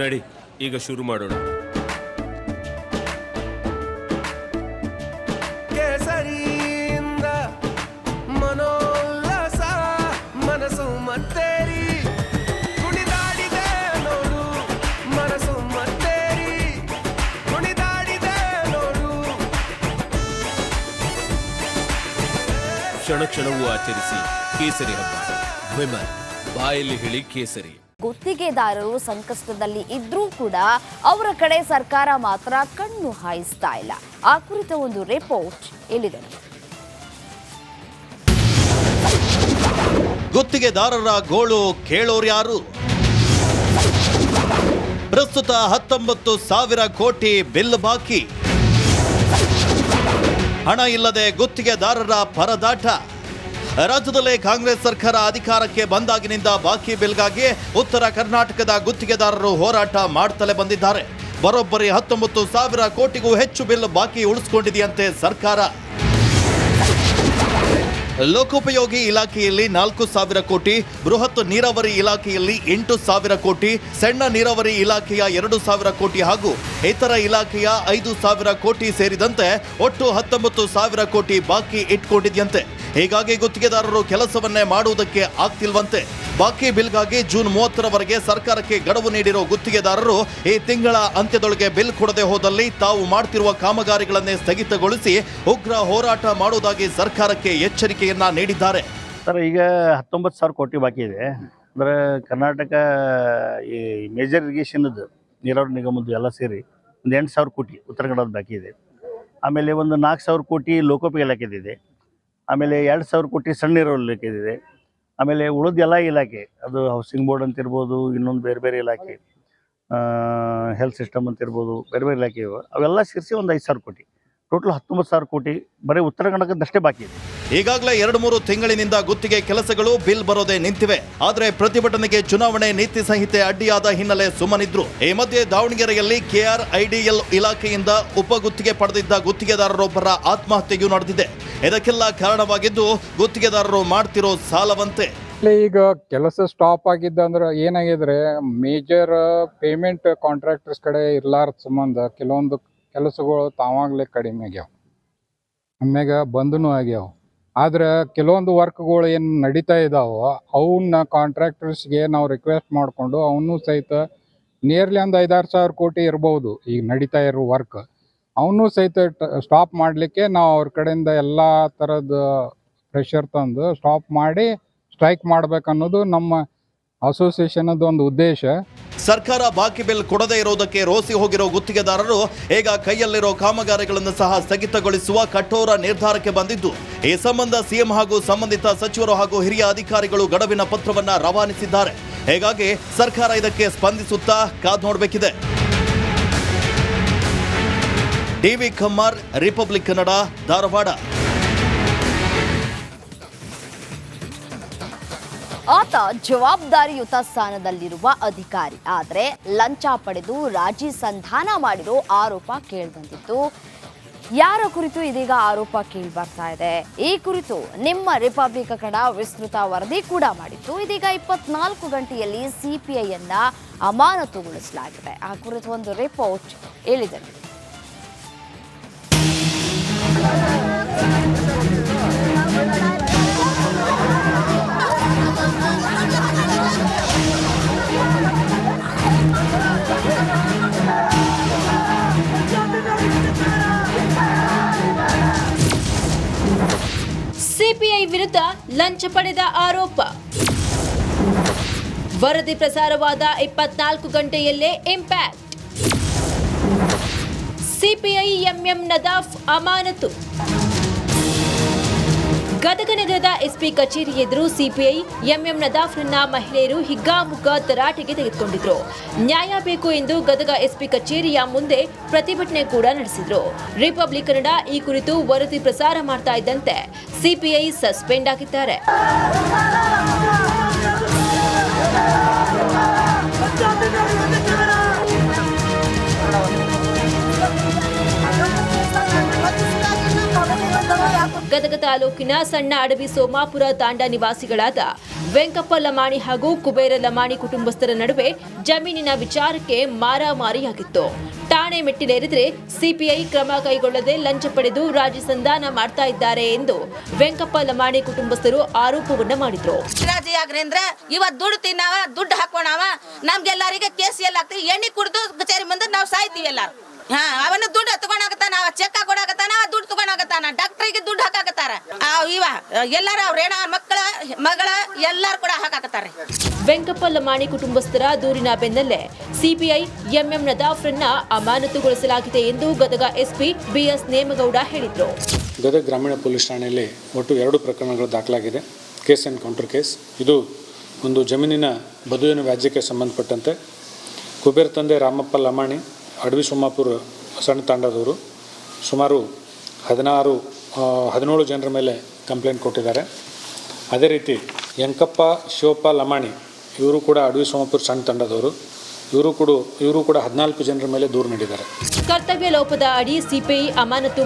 ನಡಿ ಈಗ ಶುರು ಮಾಡೋಣ. ಕೇಸರಿಯಿಂದ ಮನೋಲ್ಲಾಸ ಮನಸ್ಸು ಮತ್ತೇರಿ ಕುಣಿದಾಡಿದೆ ನೋಡು, ಮನಸ್ಸು ಮತ್ತೇರಿ ಕುಣಿದಾಡಿದೆ ನೋಡು. ಕ್ಷಣ ಕ್ಷಣವೂ ಆಚರಿಸಿ ಕೇಸರಿ ಹಬ್ಬ. ವಿಮಲ್ ಬಾಯಲ್ಲಿ ಹೇಳಿ ಕೇಸರಿ. ಗುತ್ತಿಗೆದಾರರು ಸಂಕಷ್ಟದಲ್ಲಿ ಇದ್ರೂ ಕೂಡ ಅವರ ಕಡೆ ಸರ್ಕಾರ ಮಾತ್ರ ಕಣ್ಣು ಹಾಯಿಸ್ತಾ ಇಲ್ಲ. ಆ ಕುರಿತ ಒಂದು ರಿಪೋರ್ಟ್ ಇಲ್ಲಿದೆ. ಗುತ್ತಿಗೆದಾರರ ಗೋಳು ಕೇಳೋರ್ಯಾರು? ಪ್ರಸ್ತುತ 19,000 ಕೋಟಿ ಬಿಲ್ ಬಾಕಿ. ಹಣ ಇಲ್ಲದೆ ಗುತ್ತಿಗೆದಾರರ ಪರದಾಟ. ರಾಜ್ಯದಲ್ಲೇ ಕಾಂಗ್ರೆಸ್ ಸರ್ಕಾರ ಅಧಿಕಾರಕ್ಕೆ ಬಂದಾಗಿನಿಂದ ಬಾಕಿ ಬಿಲ್ಗಾಗಿ ಉತ್ತರ ಕರ್ನಾಟಕದ ಗುತ್ತಿಗೆದಾರರು ಹೋರಾಟ ಮಾಡ್ತಲೇ ಬಂದಿದ್ದಾರೆ. ಬರೋಬ್ಬರಿ 19,000 ಕೋಟಿಗೂ ಹೆಚ್ಚು ಬಿಲ್ ಬಾಕಿ ಉಳಿಸಿಕೊಂಡಿದೆಯಂತೆ ಸರ್ಕಾರ. ಲೋಕೋಪಯೋಗಿ ಇಲಾಖೆಯಲ್ಲಿ 4,000 ಕೋಟಿ, ಬೃಹತ್ ನೀರಾವರಿ ಇಲಾಖೆಯಲ್ಲಿ 8,000 ಕೋಟಿ, ಸಣ್ಣ ನೀರಾವರಿ ಇಲಾಖೆಯ 2,000 ಕೋಟಿ ಹಾಗೂ ಇತರ ಇಲಾಖೆಯ 5,000 ಕೋಟಿ ಸೇರಿದಂತೆ ಒಟ್ಟು 19,000 ಕೋಟಿ ಬಾಕಿ ಇಟ್ಕೊಂಡಿದೆಯಂತೆ. ಹೀಗಾಗಿ ಗುತ್ತಿಗೆದಾರರು ಕೆಲಸವನ್ನೇ ಮಾಡುವುದಕ್ಕೆ ಆಗ್ತಿಲ್ವಂತೆ. ಬಾಕಿ ಬಿಲ್ಗಾಗಿ ಜೂನ್ 30ರವರೆಗೆ ಸರ್ಕಾರಕ್ಕೆ ಗಡುವು ನೀಡಿರೋ ಗುತ್ತಿಗೆದಾರರು ಈ ತಿಂಗಳ ಅಂತ್ಯದೊಳಗೆ ಬಿಲ್ ಕೊಡದೆ ಹೋದಲ್ಲಿ ತಾವು ಮಾಡ್ತಿರುವ ಕಾಮಗಾರಿಗಳನ್ನೇ ಸ್ಥಗಿತಗೊಳಿಸಿ ಉಗ್ರ ಹೋರಾಟ ಮಾಡುವುದಾಗಿ ಸರ್ಕಾರಕ್ಕೆ ಎಚ್ಚರಿಕೆಯನ್ನ ನೀಡಿದ್ದಾರೆ. ಸರ್, ಈಗ 19,000 ಕೋಟಿ ಬಾಕಿ ಇದೆ. ಅಂದರೆ ಕರ್ನಾಟಕ ಈ ಮೇಜರ್ ಇರಿಗೇಷನ್ದು ನೀರಾವರಿ ನಿಗಮದ್ದು ಎಲ್ಲ ಸೇರಿ ಒಂದು 8,000 ಕೋಟಿ ಉತ್ತರ ಕನ್ನಡದ ಬಾಕಿ ಇದೆ. ಆಮೇಲೆ ಒಂದು 4,000 ಕೋಟಿ ಲೋಕೋಪಯೋಗಿ ಇಲಾಖೆದಿದೆ. ಆಮೇಲೆ 2,000 ಕೋಟಿ ಸಣ್ಣ ನೀರಾವರಿ ಇಲಾಖೆದಿದೆ. ಆಮೇಲೆ ಉಳಿದ ಎಲ್ಲ ಇಲಾಖೆ, ಅದು ಹೌಸಿಂಗ್ ಬೋರ್ಡ್ ಅಂತ ಇರ್ಬೋದು, ಇನ್ನೊಂದು ಬೇರೆ ಬೇರೆ ಇಲಾಖೆ, ಹೆಲ್ತ್ ಸಿಸ್ಟಮ್ ಅಂತ ಇರ್ಬೋದು, ಬೇರೆ ಬೇರೆ ಇಲಾಖೆ ಇವೆ. ಅವೆಲ್ಲ ಸೇರಿಸಿ ಒಂದು 5,000 ಕೋಟಿ, ಟೋಟಲ್ 19,000 ಕೋಟಿ ಬರೀ ಉತ್ತರ ಕನ್ನಡಕ್ಕಷ್ಟೇ ಬಾಕಿ ಇದೆ. ಈಗಾಗಲೇ 2-3 ತಿಂಗಳಿನಿಂದ ಗುತ್ತಿಗೆ ಕೆಲಸಗಳು ಬಿಲ್ ಬರೋದೇ ನಿಂತಿವೆ. ಆದರೆ ಪ್ರತಿಭಟನೆಗೆ ಚುನಾವಣೆ ನೀತಿ ಸಂಹಿತೆ ಅಡ್ಡಿಯಾದ ಹಿನ್ನೆಲೆ ಸುಮ್ಮನಿದ್ರು. ಈ ಮಧ್ಯೆ ದಾವಣಗೆರೆಯಲ್ಲಿ KRIDL ಇಲಾಖೆಯಿಂದ ಉಪಗುತ್ತಿಗೆ ಪಡೆದಿದ್ದ ಗುತ್ತಿಗೆದಾರರೊಬ್ಬರ ಆತ್ಮಹತ್ಯೆಯೂ ನಡೆದಿದೆ. ಇದಕ್ಕೆಲ್ಲ ಕಾರಣವಾಗಿದ್ದು ಗುತ್ತಿಗೆದಾರರು ಮಾಡ್ತಿರೋ ಸಾಲವಂತೆ. ಈಗ ಕೆಲಸ ಸ್ಟಾಪ್ ಆಗಿದ್ದಂದ್ರೆ ಏನಾಗಿದ್ರೆ ಮೇಜರ್ ಪೇಮೆಂಟ್ ಕಾಂಟ್ರಾಕ್ಟರ್ಸ್ ಕಡೆ ಇರ್ಲಾರ್ದ ಸಂಬಂಧ ಕೆಲವೊಂದು ಕೆಲಸಗಳು ತಾವಾಗಲೇ ಕಡಿಮೆ ಆಗ್ಯಾವ, ಆಮ್ಯಾಗ ಬಂದನೂ ಆಗ್ಯಾವ. ಆದ್ರೆ ಕೆಲವೊಂದು ವರ್ಕ್ಗಳು ಏನು ನಡೀತಾ ಇದ್ದಾವೋ ಅವನ್ನ ಕಾಂಟ್ರಾಕ್ಟರ್ಸ್ಗೆ ನಾವು ರಿಕ್ವೆಸ್ಟ್ ಮಾಡಿಕೊಂಡು ಅವನು ಸಹಿತ ನಿಯರ್ಲಿ ಒಂದು 5,000-6,000 ಕೋಟಿ ಇರ್ಬೋದು ಈಗ ನಡೀತಾ ಇರೋ ವರ್ಕ್. ಅವನು ಸಹಿತ ಸ್ಟಾಪ್ ಮಾಡಲಿಕ್ಕೆ ನಾವು ಅವ್ರ ಕಡೆಯಿಂದ ಎಲ್ಲ ಥರದ ಪ್ರೆಷರ್ ತಂದು ಸ್ಟಾಪ್ ಮಾಡಿ ಸ್ಟ್ರೈಕ್ ಮಾಡ್ಬೇಕನ್ನೋದು ನಮ್ಮ ಅಸೋಸಿಯೇಷನದ ಒಂದು ಉದ್ದೇಶ. ಸರ್ಕಾರ ಬಾಕಿ ಬಿಲ್ ಕೊಡದೇ ಇರೋದಕ್ಕೆ ರೋಸಿ ಹೋಗಿರೋ ಗುತ್ತಿಗೆದಾರರು ಈಗ ಕೈಯಲ್ಲಿರೋ ಕಾಮಗಾರಿಗಳನ್ನು ಸಹ ಸ್ಥಗಿತಗೊಳಿಸುವ ಕಠೋರ ನಿರ್ಧಾರಕ್ಕೆ ಬಂದಿದ್ದು, ಈ ಸಂಬಂಧ ಸಿಎಂ ಹಾಗೂ ಸಂಬಂಧಿತ ಸಚಿವರು ಹಾಗೂ ಹಿರಿಯ ಅಧಿಕಾರಿಗಳು ಗಡುವಿನ ಪತ್ರವನ್ನ ರವಾನಿಸಿದ್ದಾರೆ. ಹೀಗಾಗಿ ಸರ್ಕಾರ ಇದಕ್ಕೆ ಸ್ಪಂದಿಸುತ್ತಾ ಕಾದ್ ನೋಡಬೇಕಿದೆ. ಟಿವಿ ಖಮ್ಮರ್, ರಿಪಬ್ಲಿಕ್ ಕನ್ನಡ, ಧಾರವಾಡ. ಆತ ಜವಾಬ್ದಾರಿಯುತ ಸ್ಥಾನದಲ್ಲಿರುವ ಅಧಿಕಾರಿ, ಆದರೆ ಲಂಚ ಪಡೆದು ರಾಜಿ ಸಂಧಾನ ಮಾಡಿರೋ ಆರೋಪ ಕೇಳಿಬಂದಿತ್ತು. ಯಾರ ಕುರಿತು ಇದೀಗ ಆರೋಪ ಕೇಳಿ ಬರ್ತಾ ಇದೆ? ಈ ಕುರಿತು ನಿಮ್ಮ ರಿಪಬ್ಲಿಕ್ ಕನ್ನಡ ವಿಸ್ತೃತ ವರದಿ ಕೂಡ ಮಾಡಿತ್ತು. ಇದೀಗ 24 ಗಂಟೆಯಲ್ಲಿ ಸಿಪಿಐಯನ್ನ ಅಮಾನತುಗೊಳಿಸಲಾಗಿದೆ. ಆ ಕುರಿತು ಒಂದು ರಿಪೋರ್ಟ್ ಹೇಳಿದೆ. ಸಿಪಿಐ ವಿರುದ್ಧ ಲಂಚ ಪಡೆದ ಆರೋಪ. ವರದಿ ಪ್ರಸಾರವಾದ 24 ಗಂಟೆಯಲ್ಲೇ ಇಂಪ್ಯಾಕ್ಟ್. ಸಿಪಿಐ ಎಂಎಂ ನದಾಫ್ ಅಮಾನತು. ಗದಗ ನಗರದ ಎಸ್ಪಿ ಕಚೇರಿ ಎದುರು ಸಿಪಿಐ ಎಂಎಂ ನದಾಫ್ರನ್ನ ಮಹಿಳೆಯರು ಹಿಗ್ಗಾಮುಗ್ಗಾ ತರಾಟೆಗೆ ತೆಗೆದುಕೊಂಡಿದ್ರು. ನ್ಯಾಯ ಬೇಕು ಎಂದು ಗದಗ ಎಸ್ಪಿ ಕಚೇರಿಯ ಮುಂದೆ ಪ್ರತಿಭಟನೆ ಕೂಡ ನಡೆಸಿದ್ರು. ರಿಪಬ್ಲಿಕ್ ಕನ್ನಡ ಈ ಕುರಿತು ವರದಿ ಪ್ರಸಾರ ಮಾಡ್ತಾ ಇದ್ದಂತೆ ಸಿಪಿಐ ಸಸ್ಪೆಂಡ್ ಆಗಿದ್ದಾರೆ. ಗದಗ ತಾಲೂಕಿನ ಸಣ್ಣ ಅಡವಿ ಸೋಮಾಪುರ ತಾಂಡ ನಿವಾಸಿಗಳಾದ ವೆಂಕಪ್ಪ ಲಮಾಣಿ ಹಾಗೂ ಕುಬೇರ ಲಮಾಣಿ ಕುಟುಂಬಸ್ಥರ ನಡುವೆ ಜಮೀನಿನ ವಿಚಾರಕ್ಕೆ ಮಾರಾಮಾರಿಯಾಗಿತ್ತು. ಠಾಣೆ ಮೆಟ್ಟಿಲೇರಿದ್ರೆ ಸಿಪಿಐ ಕ್ರಮ ಕೈಗೊಳ್ಳದೆ ಲಂಚ ಪಡೆದು ರಾಜಿ ಸಂಧಾನ ಮಾಡ್ತಾ ಇದ್ದಾರೆ ಎಂದು ವೆಂಕಪ್ಪ ಲಮಾಣಿ ಕುಟುಂಬಸ್ಥರು ಆರೋಪವನ್ನ ಮಾಡಿದ್ರು. ರಾಜಿಯಾಗ್ರಿಂದ ಇವತ್ತು ದುಡ್ಡು ತಿನ್ನವ ದುಡ್ಡು ಹಾಕೋಣವ ನಮ್ಗೆಲ್ಲರಿಗೆ ಕೇಸ್ ಎಲ್ಲ ಆಗ್ತೀವಿ ಎಣ್ಣೆ ಕುಡಿದು ಕಚೇರಿ ಮುಂದೆ ನಾವು ಸಾಯ್ತೀವಿ ಎಲ್ಲಾರು. ಅವನ ದುಡ್ಡು ತಗೊಂಡಾಗತ್ತಾನ, ಅವ ಚೆಕ್ ಹಾಕೊಡಾಗತ್ತಾನ, ದುಡ್ಡು ತಗೊಂಡಾಗತ್ತಾನ, ಡಾಕ್ಟರ್ಗೆ ದುಡ್ಡು ಹಾಕಾಕತ್ತಾರ. ಇವ ಎಲ್ಲಾರ ಅವ್ರ ಏನ ಮಕ್ಕಳ ಮಗಳ ಎಲ್ಲಾರು ಕೂಡ ಹಾಕಾಕತ್ತಾರೆ. ವೆಂಕಪ್ಪ ಲಮಾಣಿ ಕುಟುಂಬಸ್ಥರ ದೂರಿನ ಬೆನ್ನಲ್ಲೇ ಸಿಪಿಐ ಎಂಎಂ ನದಾಫ್ರನ್ನ ಅಮಾನತುಗೊಳಿಸಲಾಗಿದೆ ಎಂದು ಗದಗ ಎಸ್ಪಿ ಬಿಎಸ್ ನೇಮಗೌಡ ಹೇಳಿದರು. ಗದಗ ಗ್ರಾಮೀಣ ಪೊಲೀಸ್ ಠಾಣೆಯಲ್ಲಿ ಒಟ್ಟು 2 ಪ್ರಕರಣಗಳು ದಾಖಲಾಗಿದೆ. Case and counter case. ಇದು ಒಂದು ಜಮೀನಿನ ಬದುವಿನ ವ್ಯಾಜ್ಯಕ್ಕೆ ಸಂಬಂಧಪಟ್ಟಂತೆ ಕುಬೇರ್ ತಂದೆ ರಾಮಪ್ಪ ಲಮಾಣಿ ಅಡವಿ ಸೋಮಾಪುರ ಸಣ್ಣ ತಾಂಡದವರು ಸುಮಾರು 17 ಜನರ ಮೇಲೆ ಕಂಪ್ಲೇಂಟ್ ಕೊಟ್ಟಿದ್ದಾರೆ. ಅದೇ ರೀತಿ ವೆಂಕಪ್ಪ ಶಿವಪ್ಪ ಲಮಾಣಿ ಇವರು ಕೂಡ ಅಡವಿ ಸೋಮಾಪುರ ಸಣ್ಣ ತಂಡದವರು, ಇವರು ಕೂಡ 14 ಜನರ ಮೇಲೆ ದೂರು ನೀಡಿದ್ದಾರೆ. ಕರ್ತವ್ಯ ಲೋಪದ ಅಡಿ ಸಿಪಿಐ ಅಮಾನತು